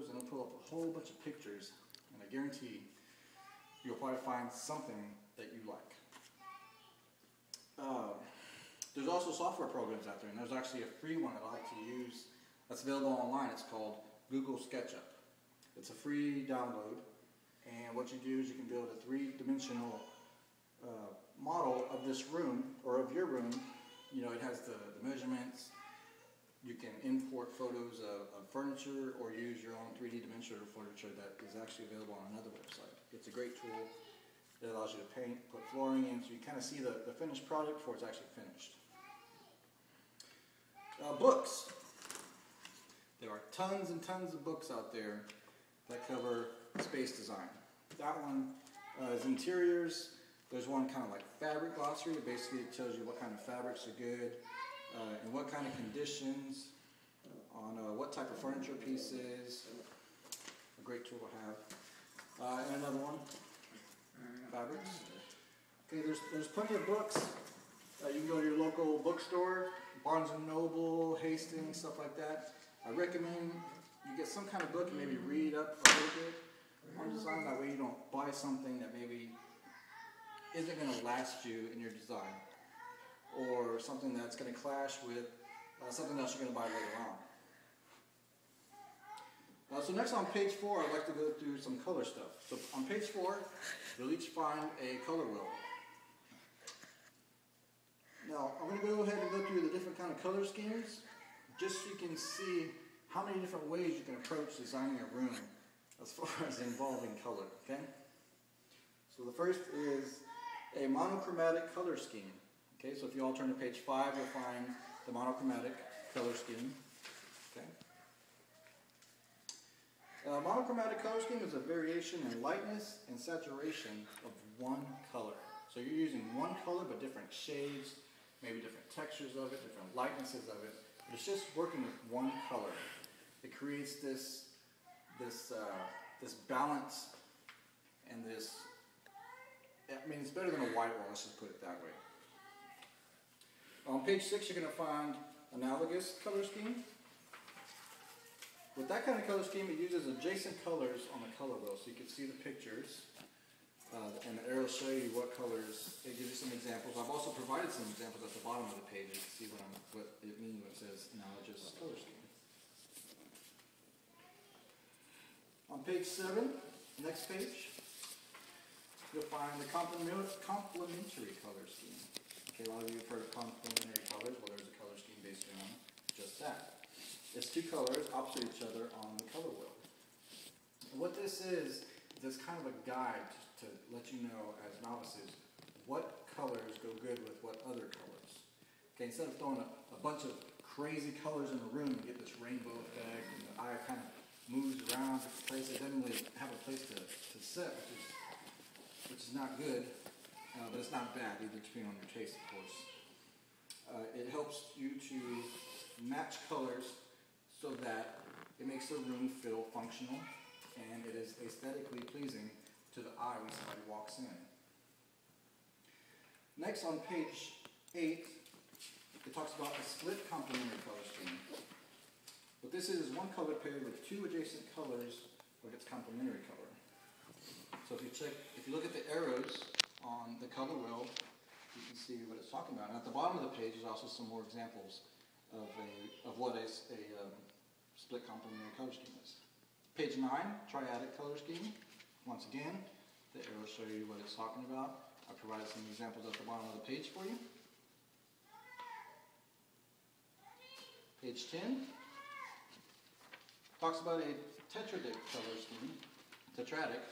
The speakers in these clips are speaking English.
photos and it'll pull up a whole bunch of pictures, and I guarantee you'll probably find something that you like. There's also software programs out there, and there's actually a free one that I like to use that's available online. It's called Google SketchUp. It's a free download, and what you do is you can build a three-dimensional model of this room, or of your room. You know, it has the measurements. You can import photos of furniture or use your own 3D dimensional furniture that is actually available on another website. It's a great tool. It allows you to paint, put flooring in, so you kind of see the finished product before it's actually finished. Books. There are tons and tons of books out there that cover space design. That one is interiors. There's one kind of like fabric glossary. Basically, it tells you what kind of fabrics are good and what kind of conditions on what type of furniture pieces. A great tool to have. And another one, fabrics. Okay, there's plenty of books. You can go to your local bookstore, Barnes & Noble, Hastings, stuff like that. I recommend you get some kind of book and maybe read up a little bit on design. That way you don't buy something that maybe isn't going to last you in your design, or something that's going to clash with something else you're going to buy later on. So next on page 4, I'd like to go through some color stuff. So on page 4, you'll each find a color wheel. Now, I'm going to go ahead and go through the different kind of color schemes, just so you can see how many different ways you can approach designing a room as far as involving color, okay? So the first is a monochromatic color scheme. Okay, so if you all turn to page 5, you'll find the monochromatic color scheme. Okay. Monochromatic color scheme is a variation in lightness and saturation of one color. So you're using one color but different shades, maybe different textures of it, different lightnesses of it. But it's just working with one color. It creates this balance and this. I mean, it's better than a white one, let's just put it that way. On page 6, you're going to find analogous color scheme. With that kind of color scheme, it uses adjacent colors on the color wheel, so you can see the pictures. And the arrows show you what colors. It gives you some examples. I've also provided some examples at the bottom of the page to see what it means when it says analogous color scheme. On page 7, next page, you'll find the complementary color scheme. Okay, a lot of you have heard of complementary colors. Well, there's a color scheme based on just that. It's two colors opposite each other on the color wheel. And what this is kind of a guide to let you know as novices what colors go good with what other colors. Okay, instead of throwing a bunch of crazy colors in the room, you get this rainbow effect, and the eye kind of moves around to places. It doesn't really have a place to sit, which is not good, but it's not bad either, depending on your taste, of course. It helps you to match colors so that it makes the room feel functional and it is aesthetically pleasing to the eye when somebody walks in. Next, on page 8, it talks about a split complementary color scheme. What this is one color paired with two adjacent colors of its complementary color. So if you look at the arrows on the color wheel, you can see what it's talking about. And at the bottom of the page is also some more examples of what a split complementary color scheme is. Page 9, triadic color scheme. Once again, the arrows show you what it's talking about. I provided some examples at the bottom of the page for you. Page 10 talks about a tetradic color scheme, tetradic.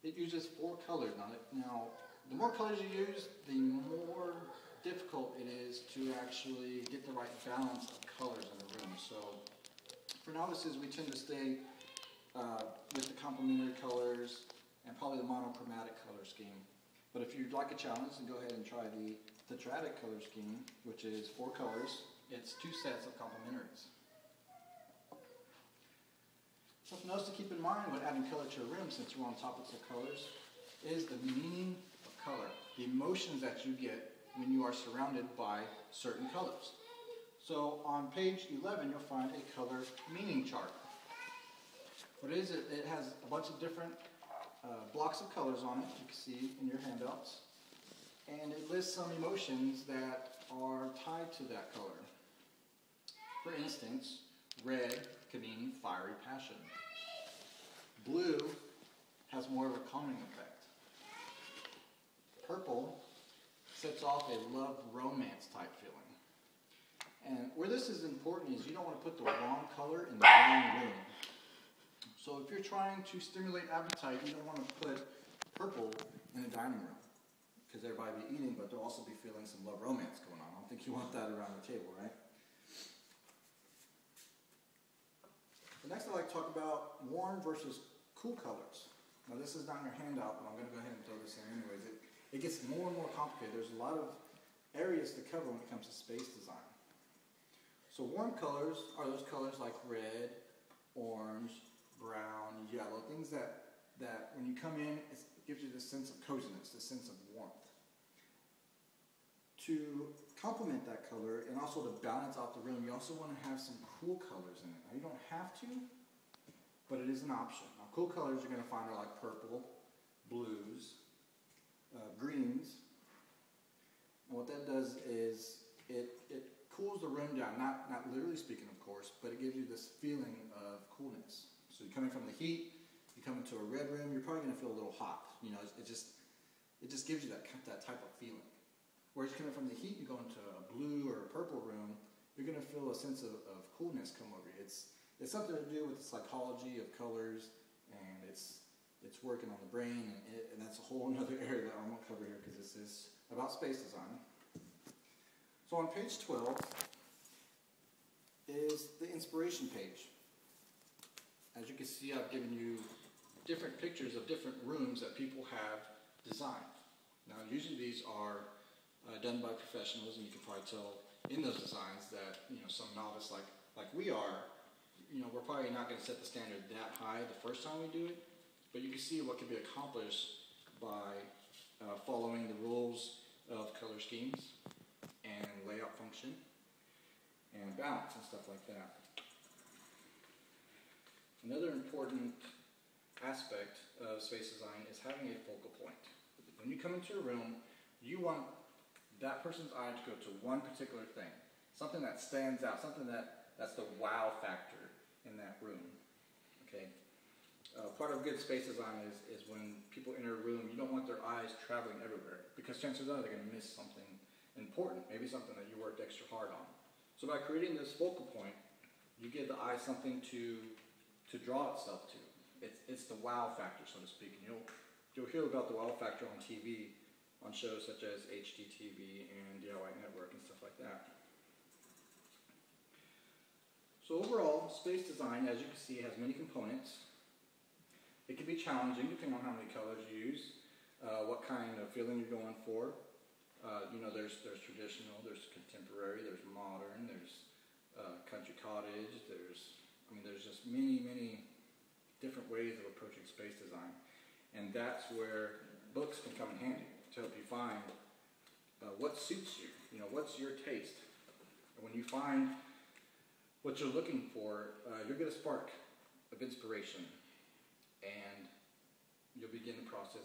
It uses 4 colors on it. Now, the more colors you use, the more difficult it is to actually get the right balance of colors in the room. So, for novices, we tend to stay with the complementary colors and probably the monochromatic color scheme. But if you'd like a challenge, then go ahead and try the tetradic color scheme, which is 4 colors. It's 2 sets of complementaries. Something else to keep in mind when adding color to a room, since we're on topics of colors, is the meaning of color. The emotions that you get when you are surrounded by certain colors. So on page 11, you'll find a color meaning chart. What it is, it has a bunch of different blocks of colors on it, you can see in your handouts. And it lists some emotions that are tied to that color. For instance, red can mean fiery passion. Blue has more of a calming effect. Purple sets off a love romance type feeling. And where this is important is you don't want to put the wrong color in the wrong room. So if you're trying to stimulate appetite, you don't want to put purple in the dining room, because everybody will be eating, but they'll also be feeling some love romance going on. I don't think you want that around the table, right? The next I'd like to talk about warm versus cool colors. Now this is not in your handout, but I'm going to go ahead and throw this in anyways. It gets more and more complicated. There's a lot of areas to cover when it comes to space design. So warm colors are those colors like red, orange, brown, yellow, things that when you come in, it gives you this sense of coziness, this sense of warmth. To complement that color and also to balance out the room, you also want to have some cool colors in it. Now you don't have to, but it is an option. Now cool colors you're going to find are like purple, blues, greens. And what that does is it cools the room down, not literally speaking of course, but it gives you this feeling of coolness. So you're coming from the heat, you come into a red room, you're probably going to feel a little hot. You know, it just gives you that type of feeling. Whereas coming from the heat, you go into a blue or a purple room, you're going to feel a sense of coolness come over you. It's something to do with the psychology of colors, and it's working on the brain, and that's a whole other area that I won't cover here because this is about space design. So on page 12 is the inspiration page. As you can see, I've given you different pictures of different rooms that people have designed. Now usually these are done by professionals, and you can probably tell in those designs that, you know, some novice like we are, you know, we're probably not going to set the standard that high the first time we do it, but you can see what can be accomplished by following the rules of color schemes and layout function and balance and stuff like that. Another important aspect of space design is having a focal point. When you come into a room, you want that person's eye to go to one particular thing, something that stands out, something that's the wow factor in that room. Okay. Part of good space design is when people enter a room, you don't want their eyes traveling everywhere, because chances are they're going to miss something important, maybe something that you worked extra hard on. So by creating this focal point, you give the eye something to draw itself to. It's the wow factor, so to speak. And you'll hear about the wow factor on TV, on shows such as HGTV and DIY Network and stuff like that. So overall, space design, as you can see, has many components. It can be challenging depending on how many colors you use, what kind of feeling you're going for. You know, there's traditional, there's contemporary, there's modern, there's country cottage, there's just many different ways of approaching space design. And that's where books can come in handy to help you find what suits you, you know, what's your taste. And when you find what you're looking for, you'll get a spark of inspiration, and you'll begin the process